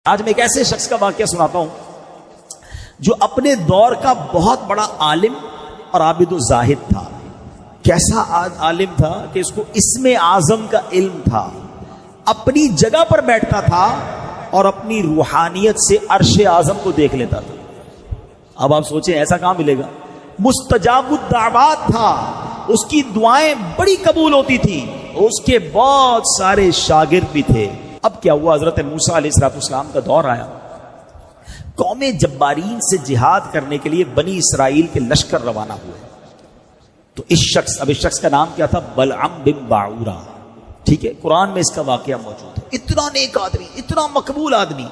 آج میں ایک ایسے شخص کا واقعہ سناتا ہوں جو اپنے دور کا بہت بڑا عالم اور عابد و زاہد تھا۔ کیسا عالم تھا کہ اس کو اسم اعظم کا علم تھا، اپنی جگہ پر بیٹھتا تھا اور اپنی روحانیت سے عرش اعظم کو دیکھ لیتا تھا۔ اب آپ سوچیں ایسا کہاں ملے گا؟ مستجاب الدعوات تھا، اس کی دعائیں بڑی قبول ہوتی تھی، اس کے بہت سارے شاگرد بھی تھے۔ اب کیا ہوا؟ حضرت موسیٰ علیہ السلام کا دور آیا، قوم جبارین سے جہاد کرنے کے لیے بنی اسرائیل کے لشکر روانہ ہوئے۔ تو اس شخص کا نام کیا تھا؟ بلعم بن باعورہ۔ ٹھیک ہے، قرآن میں اس کا واقعہ موجود ہے۔ اتنا نیک آدمی، اتنا مقبول آدمی۔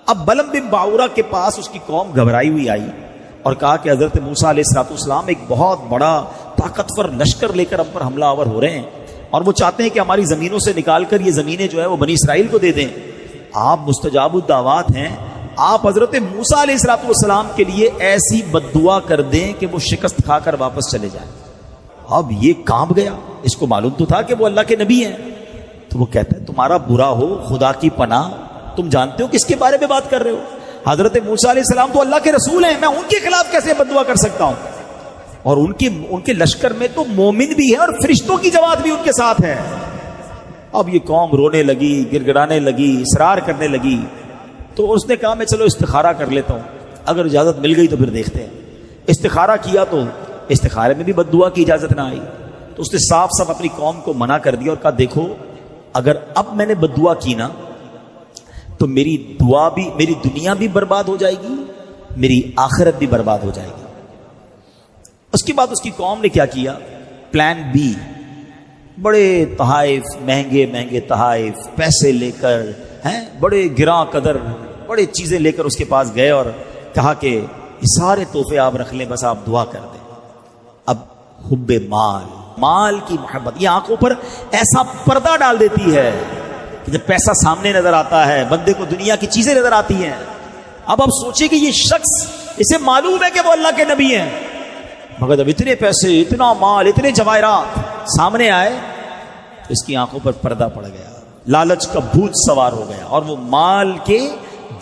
اب بلعم بن باعورہ کے پاس اس کی قوم گھبرائی ہوئی آئی اور کہا کہ حضرت موسیٰ علیہ السلام ایک بہت بڑا طاقتور لشکر لے کر ہم پر حملہ آور ہو رہے ہیں اور وہ چاہتے ہیں کہ ہماری زمینوں سے نکال کر یہ زمینیں جو ہے وہ بنی اسرائیل کو دے دیں۔ آپ مستجاب الدعوات ہیں، آپ حضرت موسیٰ علیہ السلام کے لیے ایسی بد دعا کر دیں کہ وہ شکست کھا کر واپس چلے جائیں۔ اب یہ کانپ گیا، اس کو معلوم تو تھا کہ وہ اللہ کے نبی ہیں۔ تو وہ کہتا ہے تمہارا برا ہو خدا کی پناہ، تم جانتے ہو کس کے بارے میں بات کر رہے ہو؟ حضرت موسیٰ علیہ السلام تو اللہ کے رسول ہیں، میں ان کے خلاف کیسے بد دعا کر سکتا ہوں؟ اور ان کے لشکر میں تو مومن بھی ہیں اور فرشتوں کی جماعت بھی ان کے ساتھ ہے۔ اب یہ قوم رونے لگی، گر گڑانے لگی، اصرار کرنے لگی۔ تو اس نے کہا میں چلو استخارہ کر لیتا ہوں، اگر اجازت مل گئی تو پھر دیکھتے ہیں۔ استخارہ کیا تو استخارے میں بھی بد دعا کی اجازت نہ آئی، تو اس نے صاف صاف اپنی قوم کو منع کر دیا اور کہا دیکھو اگر اب میں نے بد دعا کی نا تو میری دنیا بھی برباد ہو جائے گی، میری آخرت بھی برباد ہو جائے گی۔ اس کے بعد اس کی قوم نے کیا کیا؟ پلان بی، بڑے تحائف، مہنگے تحائف پیسے لے کر، بڑے گراں قدر بڑے چیزیں لے کر اس کے پاس گئے اور کہا کہ یہ سارے تحفے آپ رکھ لیں، بس آپ دعا کر دیں۔ اب حب مال کی محبت یہ آنکھوں پر ایسا پردہ ڈال دیتی ہے کہ جب پیسہ سامنے نظر آتا ہے بندے کو دنیا کی چیزیں نظر آتی ہیں۔ اب آپ سوچیں کہ یہ شخص، اسے معلوم ہے کہ وہ اللہ کے نبی ہیں، مگر جب اتنے پیسے، اتنا مال، اتنے جواہرات سامنے آئے تو اس کی آنکھوں پر پردہ پڑ گیا، لالچ کا بھوت سوار ہو گیا اور وہ مال کے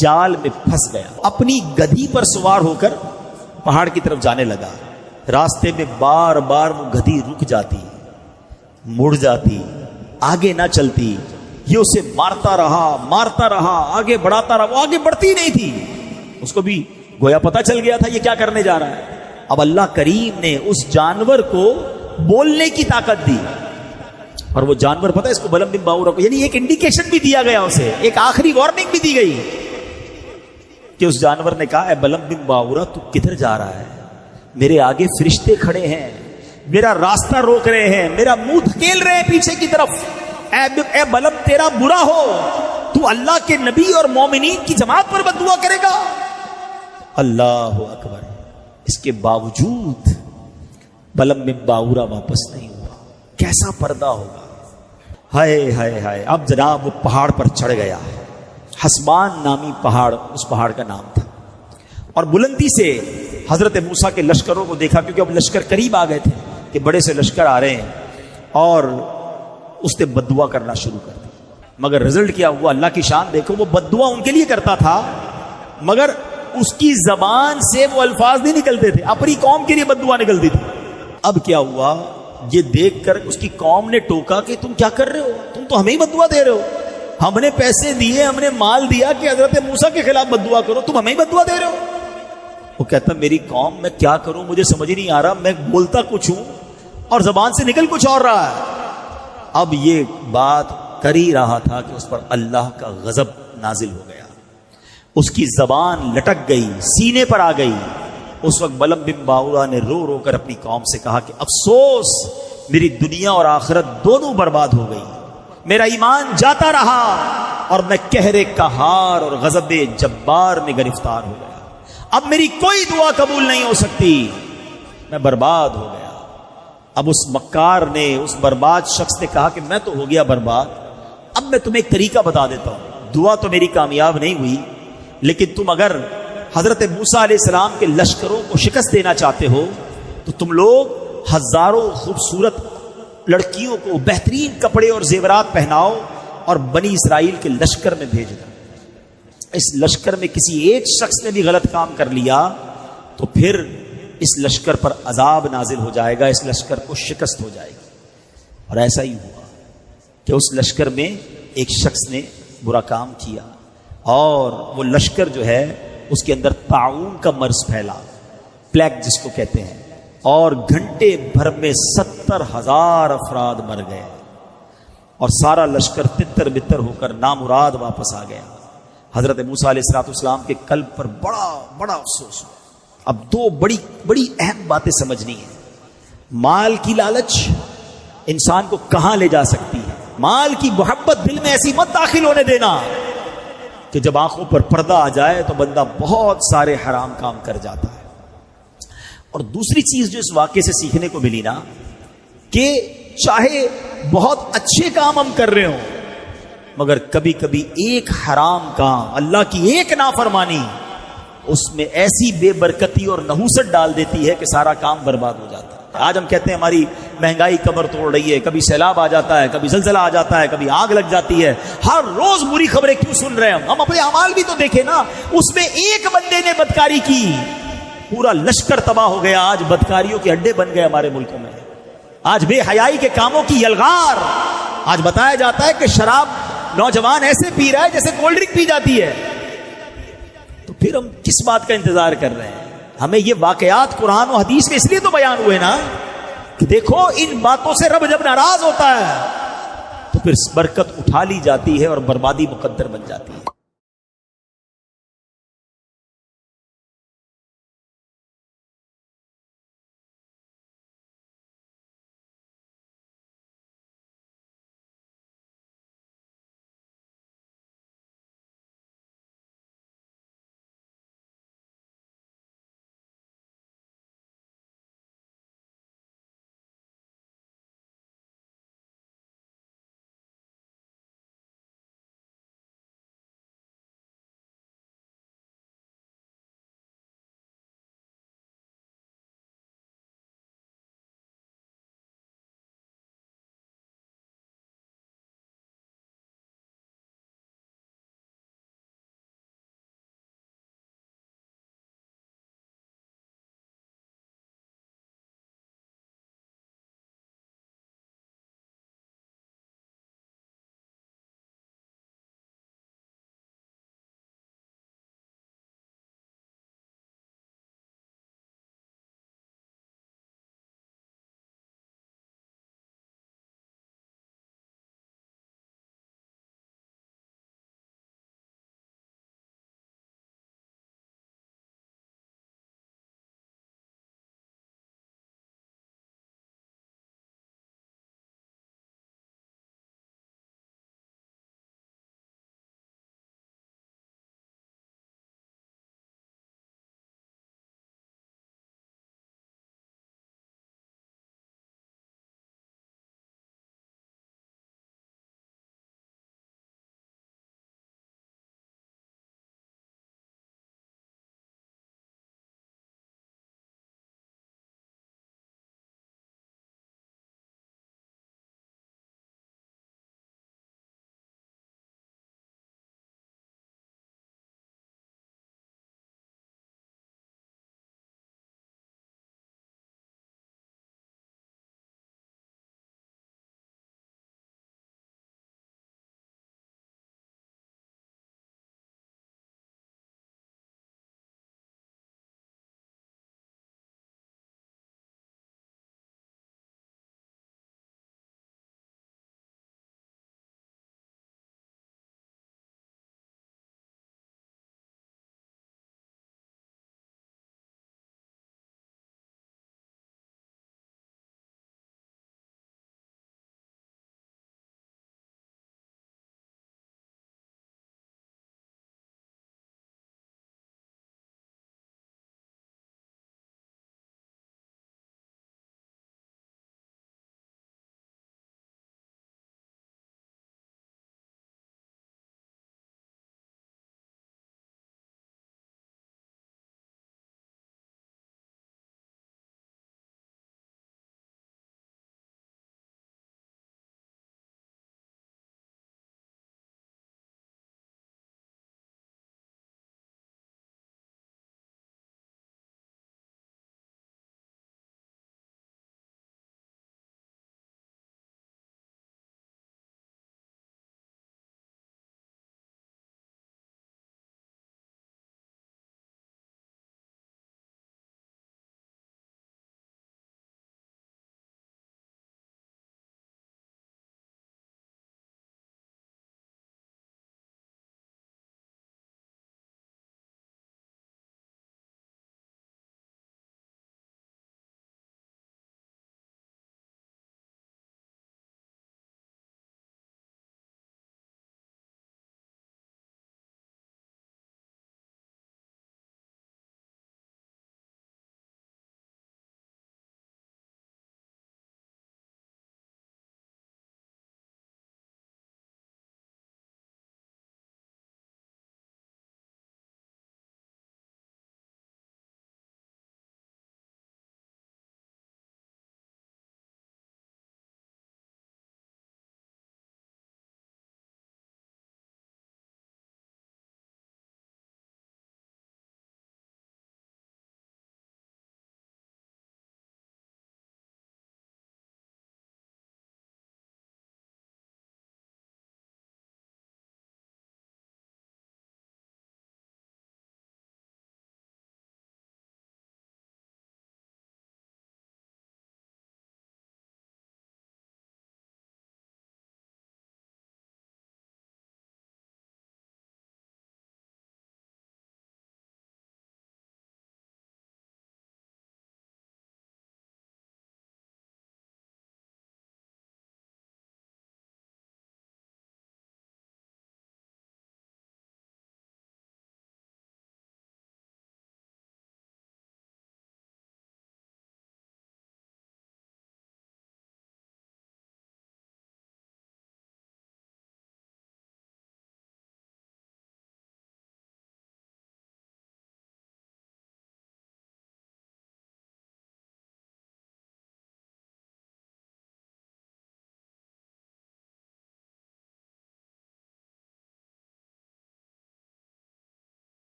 جال میں پھنس گیا۔ اپنی گدھی پر سوار ہو کر پہاڑ کی طرف جانے لگا۔ راستے میں بار بار وہ گدھی رک جاتی، مڑ جاتی، آگے نہ چلتی۔ یہ اسے مارتا رہا، آگے بڑھاتا رہا، وہ آگے بڑھتی نہیں تھی۔ اس کو بھی گویا پتا چل گیا تھا یہ کیا کرنے جا رہا ہے۔ اب اللہ کریم نے اس جانور کو بولنے کی طاقت دی اور وہ جانور پتہ ہے اس کو بلعم بن باعورہ کو، یعنی ایک انڈیکیشن بھی دیا گیا، اسے ایک آخری وارننگ بھی دی گئی کہ اس جانور نے کہا اے بلعم بن باعورہ تو کدھر جا رہا ہے؟ میرے آگے فرشتے کھڑے ہیں، میرا راستہ روک رہے ہیں، میرا منہ دھکیل رہے ہیں پیچھے کی طرف۔ اے بلعم تیرا برا ہو، تو اللہ کے نبی اور مومنین کی جماعت پر بد دعا کرے گا؟ اللہ اکبر۔ اس کے باوجود بلعم بن باعورہ واپس نہیں ہوا۔ کیسا پردہ ہوگا! ہائے ہائے ہائے! اب جناب وہ پہاڑ پر چڑھ گیا، حسبان نامی پہاڑ اس پہاڑ کا نام تھا، اور بلندی سے حضرت موسیٰ کے لشکروں کو دیکھا، کیونکہ اب لشکر قریب آ گئے تھے کہ بڑے سے لشکر آ رہے ہیں، اور اس نے بد دعا کرنا شروع کر دی۔ مگر رزلٹ کیا ہوا؟ اللہ کی شان دیکھو، وہ بد دعا ان کے لیے کرتا تھا مگر اس کی زبان سے وہ الفاظ نہیں نکلتے تھے، اپنی قوم کے لیے بد دعا نکلتی تھی۔ اب کیا ہوا؟ یہ دیکھ کر اس کی قوم نے ٹوکا کہ تم کیا کر رہے ہو؟ تم تو ہمیں ہی بد دعا دے رہے ہو، ہم نے پیسے دیے، ہم نے مال دیا کہ حضرت موسیٰ کے خلاف بد دعا کرو، تم ہمیں ہی بد دعا دے رہے ہو۔ وہ کہتا میری قوم، میں کیا کروں، مجھے سمجھ نہیں آ رہا، میں بولتا کچھ ہوں اور زبان سے نکل کچھ اور رہا ہے۔ اب یہ بات کر ہی رہا تھا کہ اس پر اللہ کا غضب نازل ہو گیا، اس کی زبان لٹک گئی، سینے پر آ گئی۔ اس وقت بلعم بن باعورہ نے رو رو کر اپنی قوم سے کہا کہ افسوس، میری دنیا اور آخرت دونوں برباد ہو گئی، میرا ایمان جاتا رہا اور میں قہر قہار اور غضب جبار میں گرفتار ہو گیا۔ اب میری کوئی دعا قبول نہیں ہو سکتی، میں برباد ہو گیا۔ اب اس مکار نے، اس برباد شخص نے کہا کہ میں تو ہو گیا برباد، اب میں تمہیں ایک طریقہ بتا دیتا ہوں، دعا تو میری کامیاب نہیں ہوئی، لیکن تم اگر حضرت موسیٰ علیہ السلام کے لشکروں کو شکست دینا چاہتے ہو تو تم لوگ ہزاروں خوبصورت لڑکیوں کو بہترین کپڑے اور زیورات پہناؤ اور بنی اسرائیل کے لشکر میں بھیج دو۔ اس لشکر میں کسی ایک شخص نے بھی غلط کام کر لیا تو پھر اس لشکر پر عذاب نازل ہو جائے گا، اس لشکر کو شکست ہو جائے گی۔ اور ایسا ہی ہوا کہ اس لشکر میں ایک شخص نے برا کام کیا اور وہ لشکر جو ہے اس کے اندر طاعون کا مرض پھیلا، پلیگ جس کو کہتے ہیں، اور گھنٹے بھر میں 70,000 افراد مر گئے اور سارا لشکر تتر بتر ہو کر نامراد واپس آ گیا۔ حضرت موسیٰ علیہ السلام کے قلب پر بڑا بڑا افسوس ہوا۔ اب دو بڑی اہم باتیں سمجھنی ہیں۔ مال کی لالچ انسان کو کہاں لے جا سکتی ہے؟ مال کی محبت دل میں ایسی مت داخل ہونے دینا کہ جب آنکھوں پر پردہ آ جائے تو بندہ بہت سارے حرام کام کر جاتا ہے۔ اور دوسری چیز جو اس واقعے سے سیکھنے کو ملی نا، کہ چاہے بہت اچھے کام ہم کر رہے ہوں مگر کبھی کبھی ایک حرام کام، اللہ کی ایک نافرمانی، اس میں ایسی بے برکتی اور نحوست ڈال دیتی ہے کہ سارا کام برباد ہو جاتا ہے۔ آج ہم کہتے ہیں ہماری مہنگائی کمر توڑ رہی ہے، کبھی سیلاب آ جاتا ہے، کبھی زلزلہ آ جاتا ہے، کبھی آگ لگ جاتی ہے، ہر روز بری خبریں کیوں سن رہے ہیں؟ ہم اپنے اعمال بھی تو دیکھیں نا، اس میں ایک بندے نے بدکاری کی پورا لشکر تباہ ہو گیا۔ آج بدکاریوں کے اڈے بن گئے ہمارے ملکوں میں، آج بے حیائی کے کاموں کی یلغار۔ آج بتایا جاتا ہے کہ شراب نوجوان ایسے پی رہا ہے جیسے کولڈ ڈرنک پی جاتی ہے، تو پھر ہم کس بات کا انتظار کر رہے ہیں؟ ہمیں یہ واقعات قرآن و حدیث میں اس لیے تو بیان ہوئے نا کہ دیکھو ان باتوں سے رب جب ناراض ہوتا ہے تو پھر برکت اٹھا لی جاتی ہے اور بربادی مقدر بن جاتی ہے۔